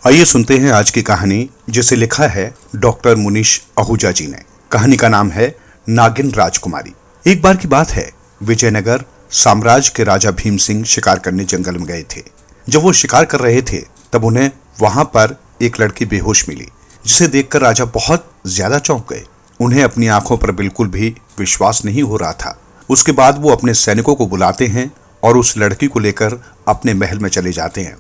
आइए सुनते हैं आज की कहानी, जिसे लिखा है डॉक्टर मुनीश आहूजा जी ने। कहानी का नाम है नागिन राजकुमारी। एक बार की बात है, विजयनगर साम्राज्य के राजा भीम सिंह शिकार करने जंगल में गए थे। जब वो शिकार कर रहे थे तब उन्हें वहां पर एक लड़की बेहोश मिली, जिसे देखकर राजा बहुत ज्यादा चौंक गए। उन्हें अपनी आंखों पर बिल्कुल भी विश्वास नहीं हो रहा था। उसके बाद वो अपने सैनिकों को बुलाते हैं और उस लड़की को लेकर अपने महल में चले जाते हैं।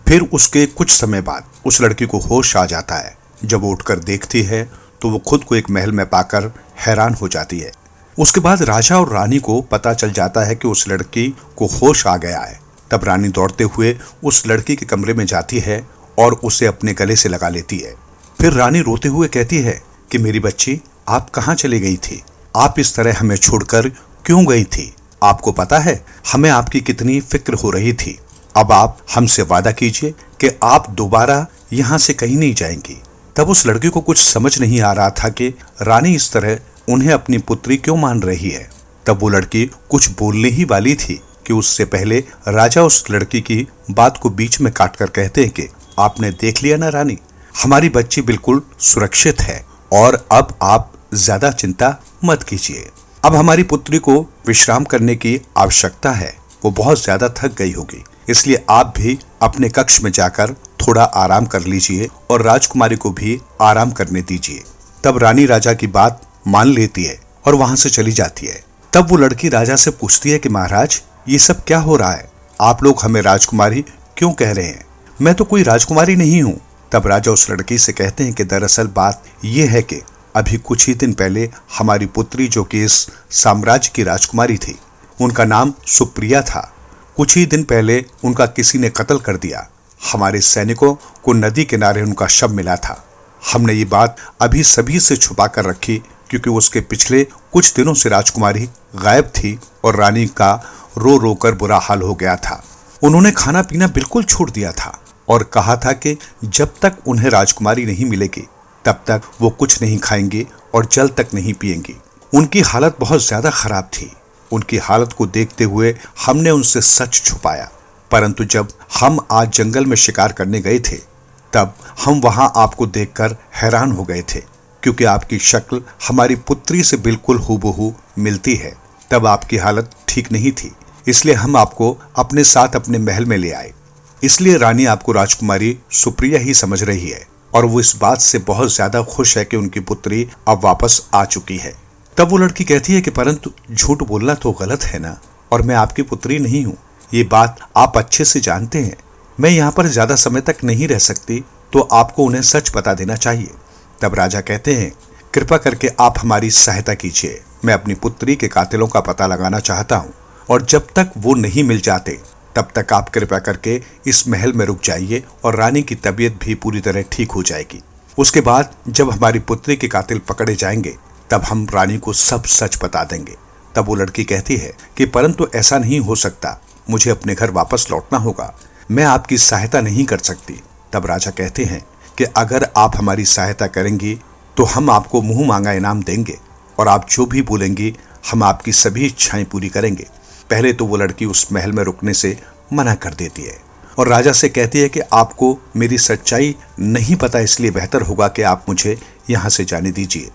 फिर उसके कुछ समय बाद उस लड़की को होश आ जाता है। जब वो उठकर देखती है तो वो खुद को एक महल में पाकर हैरान हो जाती है। उसके बाद राजा और रानी को पता चल जाता है कि उस लड़की को होश आ गया है। तब रानी दौड़ते हुए उस लड़की के कमरे में जाती है और उसे अपने गले से लगा लेती है। फिर रानी रोते हुए कहती है कि मेरी बच्ची, आप कहाँ चली गई थी? आप इस तरह हमें छोड़कर क्यों गई थी? आपको पता है हमें आपकी कितनी फिक्र हो रही थी। अब आप हमसे वादा कीजिए कि आप दोबारा यहाँ से कहीं नहीं जाएंगी। तब उस लड़की को कुछ समझ नहीं आ रहा था कि रानी इस तरह उन्हें अपनी पुत्री क्यों मान रही है। तब वो लड़की कुछ बोलने ही वाली थी कि उससे पहले राजा उस लड़की की बात को बीच में काटकर कहते हैं कि आपने देख लिया ना रानी, हमारी बच्ची बिल्कुल सुरक्षित है और अब आप ज्यादा चिंता मत कीजिए। अब हमारी पुत्री को विश्राम करने की आवश्यकता है। वो बहुत ज्यादा थक गई होगी, इसलिए आप भी अपने कक्ष में जाकर थोड़ा आराम कर लीजिए और राजकुमारी को भी आराम करने दीजिए। तब रानी राजा की बात मान लेती है और वहां से चली जाती है। तब वो लड़की राजा से पूछती है कि महाराज, ये सब क्या हो रहा है? आप लोग हमें राजकुमारी क्यों कह रहे हैं? मैं तो कोई राजकुमारी नहीं हूँ। तब राजा उस लड़की से कहते हैं कि दरअसल बात यह है कि अभी कुछ ही दिन पहले हमारी पुत्री, जो कि इस साम्राज्य की राजकुमारी थी, उनका नाम सुप्रिया था, कुछ ही दिन पहले उनका किसी ने कत्ल कर दिया। हमारे सैनिकों को नदी किनारे उनका शव मिला था। हमने ये बात अभी सभी से छुपा कर रखी, क्योंकि उसके पिछले कुछ दिनों से राजकुमारी गायब थी और रानी का रो रो कर बुरा हाल हो गया था। उन्होंने खाना पीना बिल्कुल छोड़ दिया था और कहा था कि जब तक उन्हें राजकुमारी नहीं मिलेगी तब तक वो कुछ नहीं खाएंगी और जल तक नहीं पिएंगी। उनकी हालत बहुत ज्यादा खराब थी। उनकी हालत को देखते हुए हमने उनसे सच छुपाया, परंतु जब हम आज जंगल में शिकार करने गए थे तब हम वहां आपको देखकर हैरान हो गए थे, क्योंकि आपकी शक्ल हमारी पुत्री से बिल्कुल हूबहू मिलती है। तब आपकी हालत ठीक नहीं थी, इसलिए हम आपको अपने साथ अपने महल में ले आए। इसलिए रानी आपको राजकुमारी सुप्रिया ही समझ रही है और वो इस बात से बहुत ज्यादा खुश है कि उनकी पुत्री अब वापस आ चुकी है। तब वो लड़की कहती है कि परंतु झूठ बोलना तो गलत है ना, और मैं आपकी पुत्री नहीं हूँ। ये बात आप अच्छे से जानते हैं। मैं यहाँ पर ज्यादा समय तक नहीं रह सकती, तो आपको उन्हें सच बता देना चाहिए। तब राजा कहते हैं, कृपा करके आप हमारी सहायता कीजिए। मैं अपनी पुत्री के कातिलों का पता लगाना चाहता हूँ और जब तक वो नहीं मिल जाते तब तक आप कृपया करके इस महल में रुक जाइए और रानी की तबीयत भी पूरी तरह ठीक हो जाएगी। उसके बाद जब हमारी पुत्री के कातिल पकड़े जाएंगे तब हम रानी को सब सच बता देंगे। तब वो लड़की कहती है कि परंतु ऐसा नहीं हो सकता, मुझे अपने घर वापस लौटना होगा, मैं आपकी सहायता नहीं कर सकती। तब राजा कहते हैं कि अगर आप हमारी सहायता करेंगी तो हम आपको मुंह मांगा इनाम देंगे और आप जो भी बोलेंगी हम आपकी सभी इच्छाएं पूरी करेंगे। पहले तो वो लड़की उस महल में रुकने से मना कर देती है और राजा से कहती है कि आपको मेरी सच्चाई नहीं पता, इसलिए बेहतर होगा कि आप मुझे यहाँ से जाने दीजिए।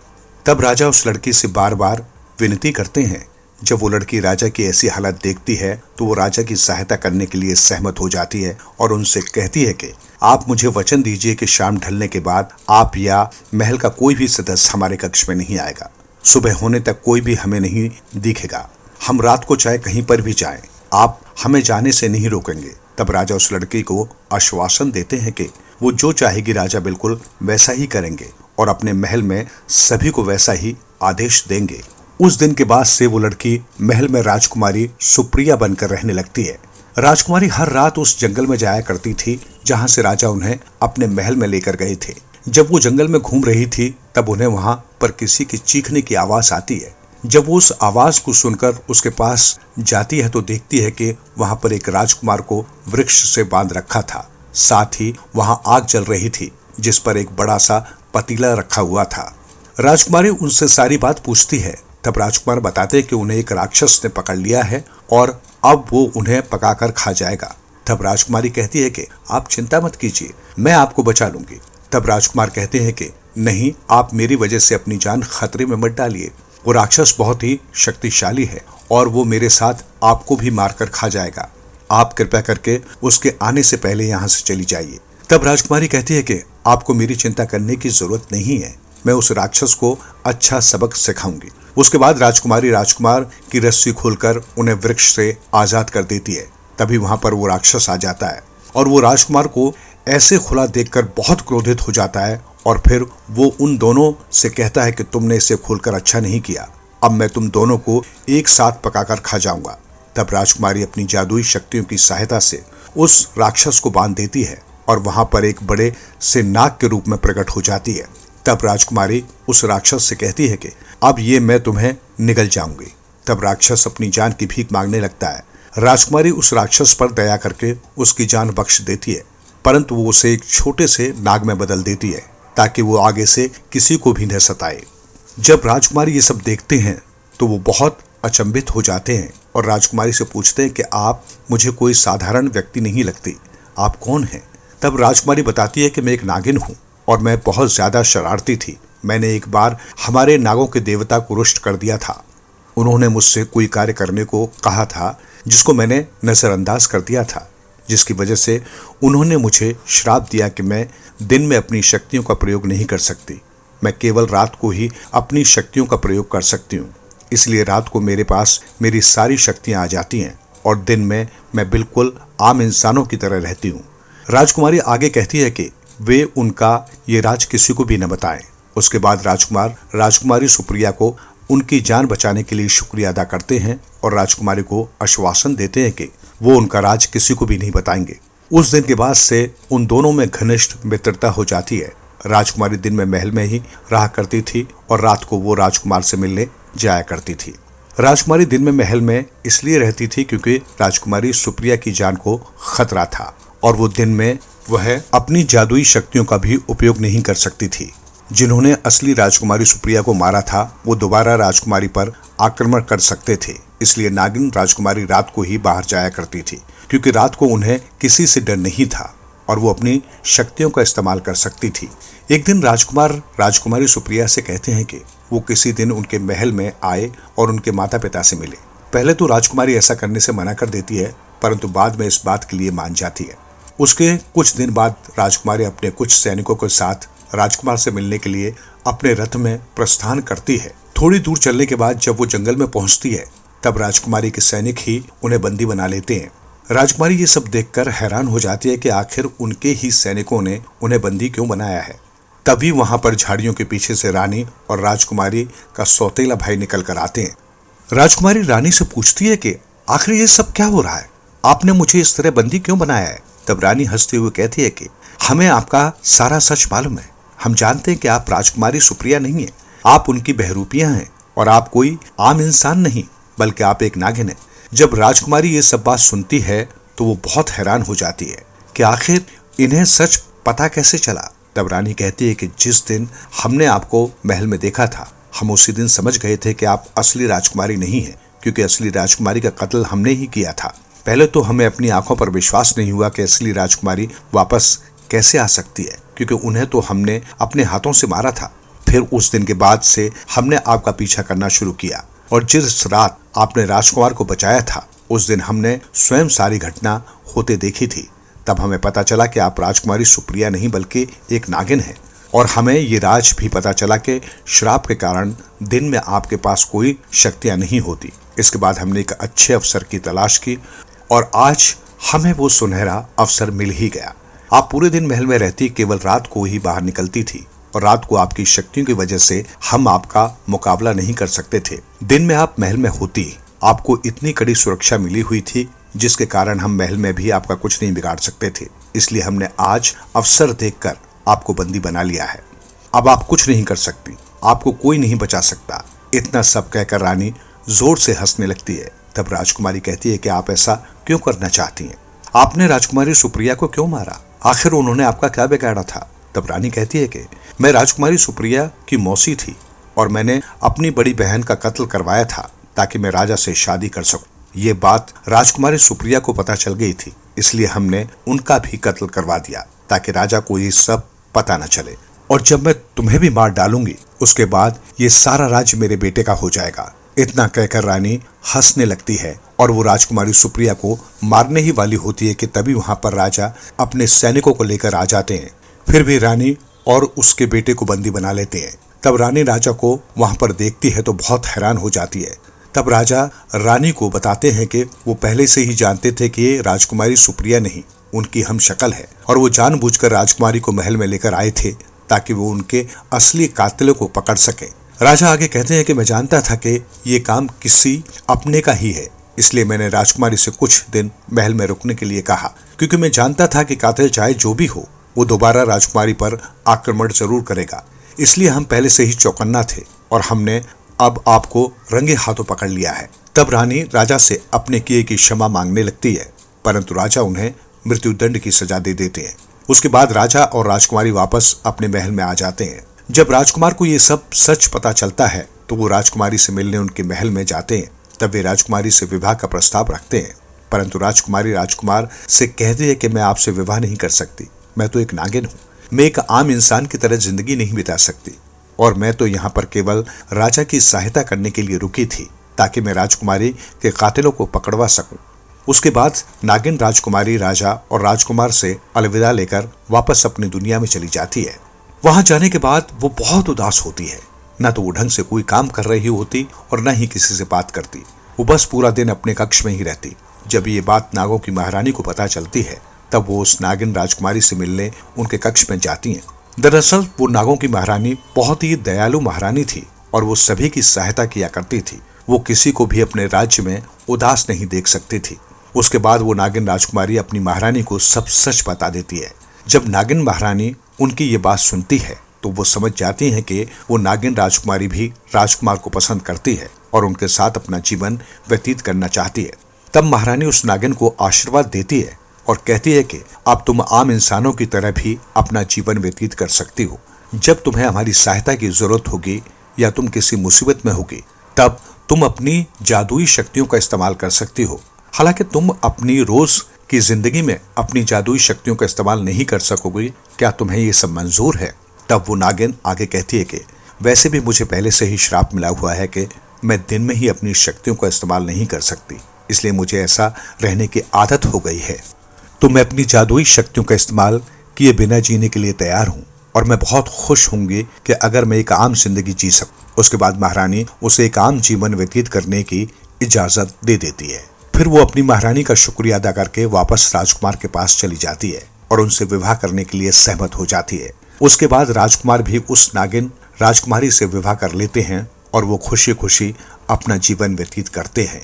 तब राजा उस लड़की से बार बार विनती करते हैं। जब वो लड़की राजा की ऐसी हालत देखती है तो वो राजा की सहायता करने के लिए सहमत हो जाती है और उनसे कहती है कि आप मुझे वचन दीजिए कि शाम ढलने के बाद आप या महल का कोई भी सदस्य हमारे कक्ष में नहीं आएगा। सुबह होने तक कोई भी हमें नहीं दिखेगा। हम रात को चाहे कहीं पर भी जाएं, आप हमें जाने से नहीं रोकेंगे। तब राजा उस लड़की को आश्वासन देते हैं कि वो जो चाहेगी राजा बिल्कुल वैसा ही करेंगे और अपने महल में सभी को वैसा ही आदेश देंगे। उस दिन के बाद से वो लड़की महल में राजकुमारी सुप्रिया बनकर रहने लगती है। राजकुमारी हर रात उस जंगल में जाया करती थी जहां से राजा उन्हें अपने महल में लेकर गए थे। जब वो जंगल में घूम रही थी तब उन्हें वहां पर किसी की चीखने की आवाज आती है। जब वो उस आवाज को सुनकर उसके पास जाती है तो देखती है कि वहां पर एक राजकुमार को वृक्ष से बांध रखा था। साथ ही वहां आग जल रही थी जिस पर एक बड़ा सा पतीला रखा हुआ था। राजकुमारी उनसे सारी बात पूछती है। तब राजकुमार बताते कि उन्हें एक राक्षस ने पकड़ लिया है और अब वो उन्हें पकाकर खा जाएगा। तब राजकुमारी कहती है कि आप चिंता मत कीजिए, मैं आपको बचा लूंगी। तब राजकुमार कहते हैं कि नहीं, आप मेरी वजह से अपनी जान खतरे में मत डालिए। वो राक्षस बहुत ही शक्तिशाली है और वो मेरे साथ आपको भी मारकर खा जाएगा। आप कृपया करके उसके आने से पहले यहाँ से चली जाइए। तब राजकुमारी कहती है कि आपको मेरी चिंता करने की जरूरत नहीं है, मैं उस राक्षस को अच्छा सबक सिखाऊंगी। उसके बाद राजकुमारी राजकुमार की रस्सी खोलकर उन्हें वृक्ष से आजाद कर देती है। तभी वहां पर वो राक्षस आ जाता है और वो राजकुमार को ऐसे खुला देखकर बहुत क्रोधित हो जाता है और फिर वो उन दोनों से कहता है कि तुमने इसे खोलकर अच्छा नहीं किया, अब मैं तुम दोनों को एक साथ पकाकर खा जाऊंगा। तब राजकुमारी अपनी जादुई शक्तियों की सहायता से उस राक्षस को बांध देती है और वहां पर एक बड़े से नाग के रूप में प्रकट हो जाती है। तब राजकुमारी उस राक्षस से कहती है कि अब ये मैं तुम्हें निगल जाऊंगी। तब राक्षस अपनी जान की भीख मांगने लगता है। राजकुमारी उस राक्षस पर दया करके उसकी जान बख्श देती है, परंतु वो उसे एक छोटे से नाग में बदल देती है ताकि वो आगे से किसी को भी न सताए। जब राजकुमारी ये सब देखते हैं तो वो बहुत अचंभित हो जाते हैं और राजकुमारी से पूछते हैं कि आप मुझे कोई साधारण व्यक्ति नहीं लगती, आप कौन हैं? तब राजकुमारी बताती है कि मैं एक नागिन हूँ और मैं बहुत ज्यादा शरारती थी। मैंने एक बार हमारे नागों के देवता को रुष्ट कर दिया था। उन्होंने मुझसे कोई कार्य करने को कहा था जिसको मैंने नजरअंदाज कर दिया था, जिसकी वजह से उन्होंने मुझे श्राप दिया कि मैं दिन में अपनी शक्तियों का प्रयोग नहीं कर सकती, मैं केवल रात को ही अपनी शक्तियों का प्रयोग कर सकती हूँ। इसलिए रात को मेरे पास मेरी सारी शक्तियां आ जाती हैं और दिन में मैं बिल्कुल आम इंसानों की तरह रहती हूँ। राजकुमारी आगे कहती है कि वे उनका ये राज किसी को भी न बताएं। उसके बाद राजकुमार राजकुमारी सुप्रिया को उनकी जान बचाने के लिए शुक्रिया अदा करते हैं और राजकुमारी को आश्वासन देते हैं कि वो उनका राज किसी को भी नहीं बताएंगे। उस दिन के बाद से उन दोनों में घनिष्ठ मित्रता हो जाती है। राजकुमारी दिन में महल में ही रहा करती थी और रात को वो राजकुमार से मिलने जाया करती थी। राजकुमारी दिन में महल में इसलिए रहती थी क्योंकि राजकुमारी सुप्रिया की जान को खतरा था और वो दिन में वह अपनी जादुई शक्तियों का भी उपयोग नहीं कर सकती थी। जिन्होंने असली राजकुमारी सुप्रिया को मारा था वो दोबारा राजकुमारी पर आक्रमण कर सकते थे। इसलिए नागिन राजकुमारी रात को ही बाहर जाया करती थी क्योंकि रात को उन्हें किसी से डर नहीं था और वो अपनी शक्तियों का इस्तेमाल कर सकती थी। एक दिन राजकुमार राजकुमारी सुप्रिया से कहते हैं कि वो किसी दिन उनके महल में आए और उनके माता पिता से मिले। पहले तो राजकुमारी ऐसा करने से मना कर देती है, परंतु बाद में इस बात के लिए मान जाती है। उसके कुछ दिन बाद राजकुमारी अपने कुछ सैनिकों के साथ राजकुमार से मिलने के लिए अपने रथ में प्रस्थान करती है। थोड़ी दूर चलने के बाद जब वो जंगल में पहुंचती है तब राजकुमारी के सैनिक ही उन्हें बंदी बना लेते हैं। राजकुमारी ये सब देखकर हैरान हो जाती है कि आखिर उनके ही सैनिकों ने उन्हें बंदी क्यों बनाया है। तभी वहां पर झाड़ियों के पीछे से रानी और राजकुमारी का सौतेला भाई निकल कर आते हैं। राजकुमारी रानी से पूछती है कि आखिर ये सब क्या हो रहा है, आपने मुझे इस तरह बंदी क्यों बनाया है। तब रानी हंसते हुए कहती है कि हमें आपका सारा सच मालूम है, हम जानते हैं कि आप राजकुमारी सुप्रिया नहीं है, आप उनकी बहरूपियां हैं और आप कोई आम इंसान नहीं बल्कि आप एक नागिन है। जब राजकुमारी ये सब बात सुनती है तो वो बहुत हैरान हो जाती है कि आखिर इन्हें सच पता कैसे चला। तब रानी कहती है कि जिस दिन हमने आपको महल में देखा था हम उसी दिन समझ गए थे कि आप असली राजकुमारी नहीं हैं, क्योंकि असली राजकुमारी का कत्ल हमने ही किया था। पहले तो हमें अपनी आंखों पर विश्वास नहीं हुआ कि असली राजकुमारी वापस कैसे आ सकती है, क्योंकि उन्हें तो हमने अपने हाथों से मारा था। फिर उस दिन के बाद से हमने आपका पीछा करना शुरू किया और जिस रात आपने राजकुमार को बचाया था उस दिन हमने स्वयं सारी घटना होते देखी थी। तब हमें पता चला कि आप राजकुमारी सुप्रिया नहीं बल्कि एक नागिन है और हमें ये राज भी पता चला कि श्राप के कारण दिन में आपके पास कोई शक्तियां नहीं होती। इसके बाद हमने एक अच्छे अवसर की तलाश की और आज हमें वो सुनहरा अवसर मिल ही गया। आप पूरे दिन महल में रहती, केवल रात को ही बाहर निकलती थी और रात को आपकी शक्तियों की वजह से हम आपका मुकाबला नहीं कर सकते थे। दिन में आप महल में होती, आपको इतनी कड़ी सुरक्षा मिली हुई थी जिसके कारण हम महल में भी आपका कुछ नहीं बिगाड़ सकते थे। इसलिए हमने आज अवसर देखकर आपको बंदी बना लिया है। अब आप कुछ नहीं कर सकती, आपको कोई नहीं बचा सकता। इतना सब कहकर रानी जोर से हंसने लगती है। तब राजकुमारी कहती है कि आप ऐसा क्यों करना चाहती हैं? आपने राजकुमारी सुप्रिया को क्यों मारा? आखिर उन्होंने आपका क्या बिगाड़ा था? तब रानी कहती है कि मैं राजकुमारी सुप्रिया की मौसी थी और मैंने अपनी बड़ी बहन का कत्ल करवाया था ताकि मैं राजा से शादी कर सकूं। ये बात राजकुमारी सुप्रिया को पता चल गई थी इसलिए हमने उनका भी कत्ल करवा दिया ताकि राजा को ये सब पता न चले। और जब मैं तुम्हें भी मार डालूंगी उसके बाद ये सारा राज्य मेरे बेटे का हो जाएगा। इतना कहकर रानी हंसने लगती है और वो राजकुमारी सुप्रिया को मारने ही वाली होती है कि तभी वहां पर राजा अपने सैनिकों को लेकर आ जाते हैं। फिर भी रानी और उसके बेटे को बंदी बना लेते हैं। तब रानी राजा को वहां पर देखती है तो बहुत हैरान हो जाती है। तब राजा रानी को बताते हैं कि वो पहले से ही जानते थे कि ये राजकुमारी सुप्रिया नहीं, उनकी हम शक्ल है, और वो जानबूझकर राजकुमारी को महल में लेकर आए थे ताकि वो उनके असली कातिलों को पकड़ सके। राजा आगे कहते हैं कि मैं जानता था कि ये काम किसी अपने का ही है, इसलिए मैंने राजकुमारी से कुछ दिन महल में रुकने के लिए कहा, क्योंकि मैं जानता था कि कातिल चाहे जो भी हो वो दोबारा राजकुमारी पर आक्रमण जरूर करेगा। इसलिए हम पहले से ही चौकन्ना थे और हमने अब आपको रंगे हाथों पकड़ लिया है। तब रानी राजा से अपने किए की क्षमा मांगने लगती है, परंतु राजा उन्हें मृत्युदंड की सजा दे देते हैं। उसके बाद राजा और राजकुमारी वापस अपने महल में आ जाते हैं। जब राजकुमार को ये सब सच पता चलता है तो वो राजकुमारी से मिलने उनके महल में जाते हैं। तब वे राजकुमारी से विवाह का प्रस्ताव रखते हैं, परंतु राजकुमारी राजकुमार से कहती है कि मैं आपसे विवाह नहीं कर सकती, मैं तो एक नागिन हूँ, मैं एक आम इंसान की तरह जिंदगी नहीं बिता सकती, और मैं तो यहाँ पर केवल राजा की सहायता करने के लिए रुकी थी ताकि मैं राजकुमारी के कातिलों को पकड़वा सकूं। उसके बाद नागिन राजकुमारी राजा और राजकुमार से अलविदा लेकर वापस अपनी दुनिया में चली जाती है। वहां जाने के बाद वो बहुत उदास होती है। न तो वो ढंग से कोई काम कर रही होती और न ही किसी से बात करती। वो बस पूरा दिन अपने कक्ष में ही रहती। जब ये बात नागों की महारानी को पता चलती है तब वो उस नागिन राजकुमारी से मिलने उनके कक्ष में जाती हैं। दरअसल वो नागों की महारानी बहुत ही दयालु महारानी थी और वो सभी की सहायता किया करती थी। वो किसी को भी अपने राज्य में उदास नहीं देख सकती थी। उसके बाद वो नागिन राजकुमारी अपनी महारानी को सब सच बता देती है। जब नागिन महारानी उनकी ये बात सुनती है तो वो समझ जाती है कि वो नागिन राजकुमारी भी राजकुमार को पसंद करती है और उनके साथ अपना जीवन व्यतीत करना चाहती है। तब महारानी उस नागिन को आशीर्वाद देती है और कहती है कि अब तुम आम इंसानों की तरह भी अपना जीवन व्यतीत कर सकती हो। जब तुम्हें हमारी सहायता की जरूरत होगी या तुम किसी मुसीबत में होगी तब तुम अपनी जादुई शक्तियों का इस्तेमाल कर सकती हो। हालांकि तुम अपनी रोज की जिंदगी में अपनी जादुई शक्तियों का इस्तेमाल नहीं कर सकोगी, क्या तुम्हें ये सब मंजूर है? तब वो नागिन आगे कहती है कि वैसे भी मुझे पहले से ही श्राप मिला हुआ है कि मैं दिन में ही अपनी शक्तियों का इस्तेमाल नहीं कर सकती, इसलिए मुझे ऐसा रहने की आदत हो गई है। तो मैं अपनी जादुई शक्तियों का इस्तेमाल किए बिना जीने के लिए तैयार हूँ और मैं बहुत खुश होंगी कि अगर मैं एक आम जिंदगी जी सकूं। उसके बाद महारानी उसे एक आम जीवन व्यतीत करने की इजाजत दे देती है। फिर वो अपनी महारानी का शुक्रिया अदा करके वापस राजकुमार के पास चली जाती है और उनसे विवाह करने के लिए सहमत हो जाती है। उसके बाद राजकुमार भी उस नागिन राजकुमारी से विवाह कर लेते हैं और वो खुशी खुशी अपना जीवन व्यतीत करते हैं।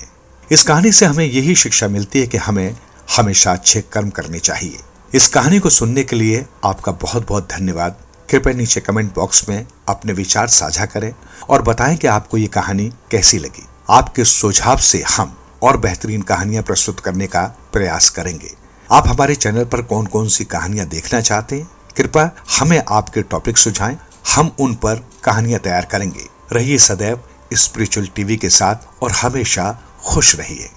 इस कहानी से हमें यही शिक्षा मिलती है कि हमें हमेशा अच्छे कर्म करने चाहिए। इस कहानी को सुनने के लिए आपका बहुत बहुत धन्यवाद। कृपया नीचे कमेंट बॉक्स में अपने विचार साझा करें और बताएं कि आपको ये कहानी कैसी लगी। आपके सुझाव से हम और बेहतरीन कहानियां प्रस्तुत करने का प्रयास करेंगे। आप हमारे चैनल पर कौन कौन सी कहानियां देखना चाहते हैं, कृपया हमें आपके टॉपिक सुझाएं, हम उन पर कहानियां तैयार करेंगे। रहिए सदैव स्पिरिचुअल टीवी के साथ और हमेशा खुश रहिए।